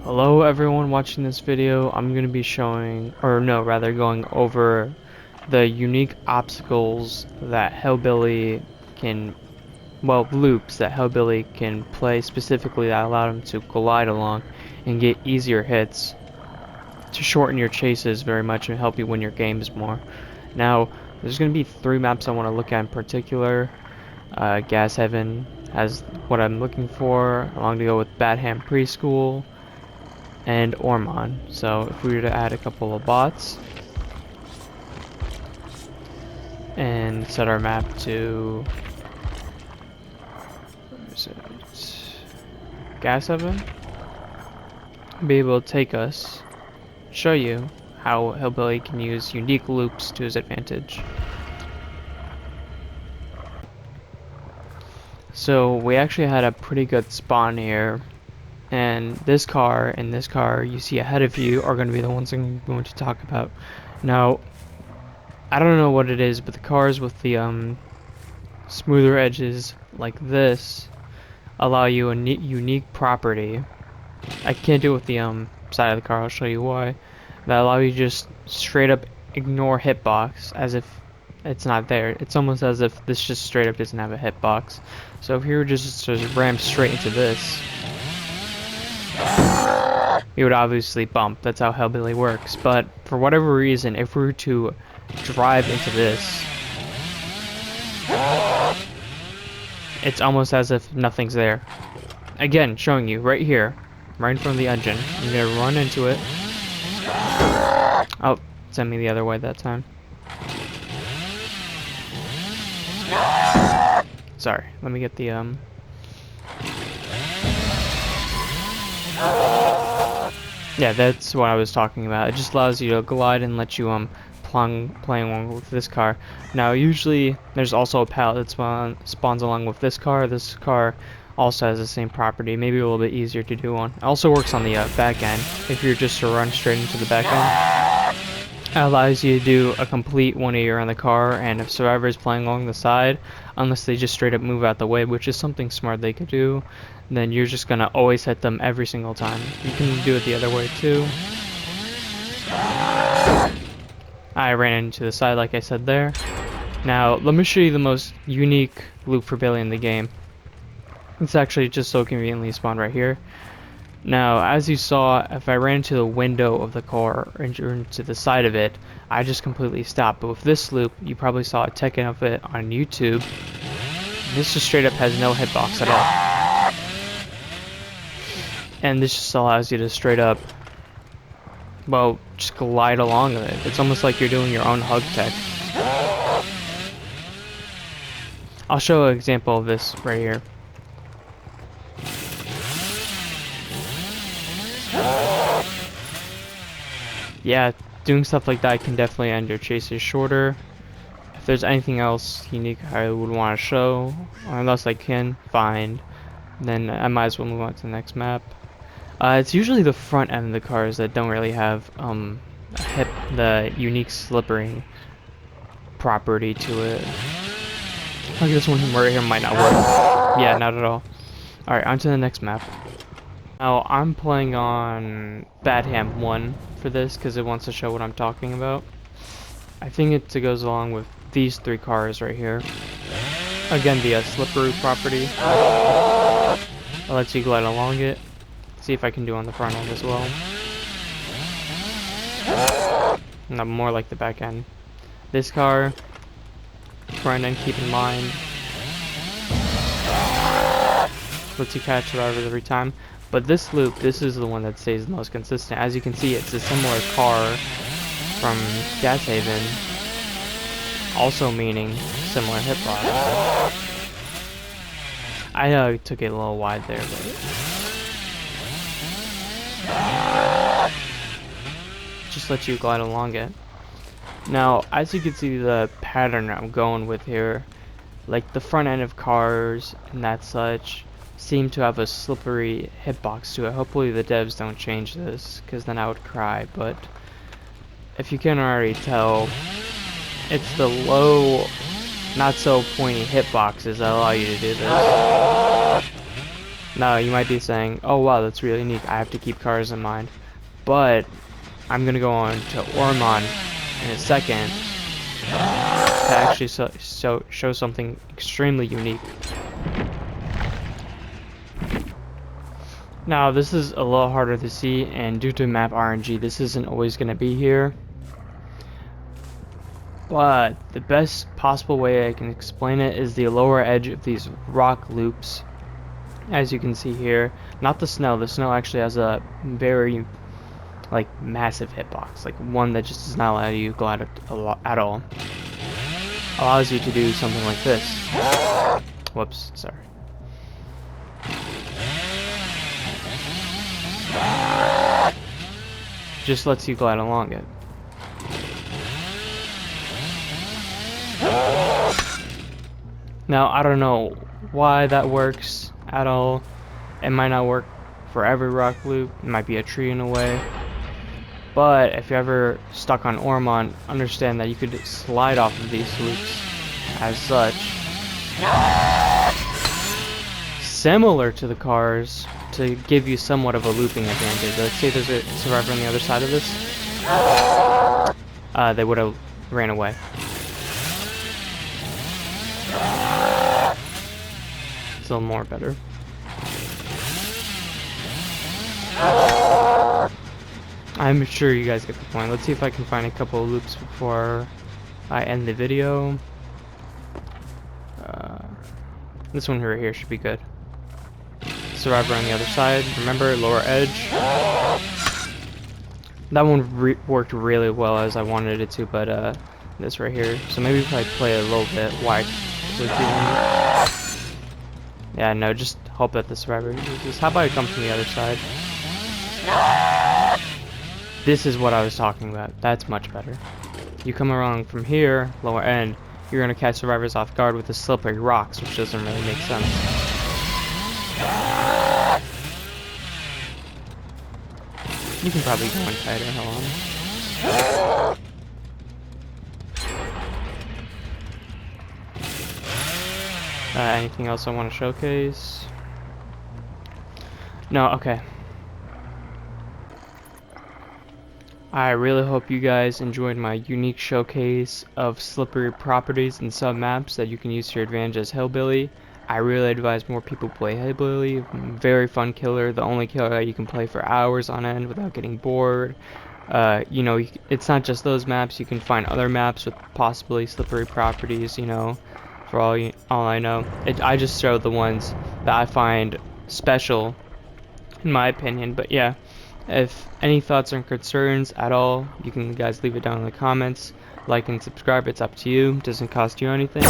Hello everyone watching this video. I'm going to be showing, or no, rather going over the unique obstacles that Hillbilly can, well, loops that Hillbilly can play specifically that allow him to glide along and get easier hits to shorten your chases very much and help you win your games more. Now, there's going to be three maps I want to look at in particular. Gas Heaven has what I'm looking for, along to go with Bad Ham Preschool and Ormond. So if we were to add a couple of bots and set our map to Gas Oven, be able to take us, show you how Hillbilly can use unique loops to his advantage. So we actually had a pretty good spawn here, and this car and this car you see ahead of you are going to be the ones I'm going to talk about. Now, I don't know what it is, but the cars with the smoother edges like this allow you a unique property. I can't do it with the side of the car, I'll show you why. That allow you to just straight up ignore hitbox as if it's not there. It's almost as if this just straight up doesn't have a hitbox. So if you were just to ram straight into this, you would obviously bump. That's how Hillbilly works. But for whatever reason, if we were to drive into this, it's almost as if nothing's there. Again, showing you right here, right in front of the engine. I'm gonna run into it. Oh, send me the other way that time. Sorry, let me get the yeah, that's what I was talking about. It just allows you to glide and let you playing along with this car. Now, usually there's also a pallet that spawns along with this car. This car also has the same property, maybe a little bit easier to do on. It also works on the back end. If you're just to run straight into the back end, it allows you to do a complete 180 around the car, and if survivor is playing along the side, unless they just straight up move out the way, which is something smart they could do, then you're just gonna always hit them every single time. You can do it the other way too. I ran into the side like I said there. Now let me show you the most unique loop for Billy in the game. It's actually just so conveniently spawned right here. Now, as you saw, if I ran into the window of the car or into the side of it, I just completely stopped. But with this loop, you probably saw a tech of it on YouTube. This just straight up has no hitbox at all. And this just allows you to straight up, well, just glide along with it. It's almost like you're doing your own hug tech. I'll show an example of this right here. Yeah, doing stuff like that can definitely end your chases shorter. If there's anything else unique I would want to show, or unless I can find, then I might as well move on to the next map. It's usually the front end of the cars that don't really have the unique slippering property to it. Like this one right here might not work. Yeah, not at all. Alright, on to the next map. Now, I'm playing on Bad Ham 1 for this because it wants to show what I'm talking about. I think it goes along with these three cars right here. Again, the slippery property. It lets you glide along it. See if I can do on the front end as well. Not more like the back end. This car, front end, keep in mind, lets you catch survivors every time. But this loop, this is the one that stays the most consistent. As you can see, it's a similar car from Gas Haven, also meaning similar hitbox. I took it a little wide there, but just let you glide along it. Now, as you can see, the pattern I'm going with here, like the front end of cars and that such, seem to have a slippery hitbox to it. Hopefully the devs don't change this, because then I would cry, but if you can already tell, it's the low, not so pointy hitboxes that allow you to do this. Now you might be saying, oh wow, that's really unique, I have to keep cars in mind. But I'm gonna go on to Ormond in a second to actually show something extremely unique. Now this is a little harder to see, and due to map RNG this isn't always gonna be here. But the best possible way I can explain it is the lower edge of these rock loops. As you can see here, not the snow. The snow actually has a very like massive hitbox, like one that just does not allow you to glide at all. Allows you to do something like this. Whoops, sorry. Just lets you glide along it. Now I don't know why that works at all. It might not work for every rock loop. It might be a tree in a way. But if you're ever stuck on Ormond, understand that you could slide off of these loops as such. Similar to the cars to give you somewhat of a looping advantage. Let's say there's a survivor on the other side of this. They would have ran away. It's a little more better. I'm sure you guys get the point. Let's see if I can find a couple of loops before I end the video. This one right here should be good. Survivor on the other side. Remember, lower edge. That one worked really well as I wanted it to, but this right here. So maybe if I play a little bit wide. Yeah, no, just hope that the survivor uses. How about I come from the other side? This is what I was talking about. That's much better. You come around from here, lower end, you're gonna catch survivors off guard with the slippery rocks, which doesn't really make sense. You can probably go in tighter, hold on. Anything else I want to showcase? No, okay. I really hope you guys enjoyed my unique showcase of slippery properties and sub-maps that you can use to your advantage as Hillbilly. I really advise more people play Hillbilly. Very fun killer, the only killer that you can play for hours on end without getting bored. You know, it's not just those maps, you can find other maps with possibly slippery properties, you know, for all I know. I just show the ones that I find special, in my opinion, but yeah. If any thoughts or concerns at all, you can guys leave it down in the comments. Like and subscribe, it's up to you. Doesn't cost you anything.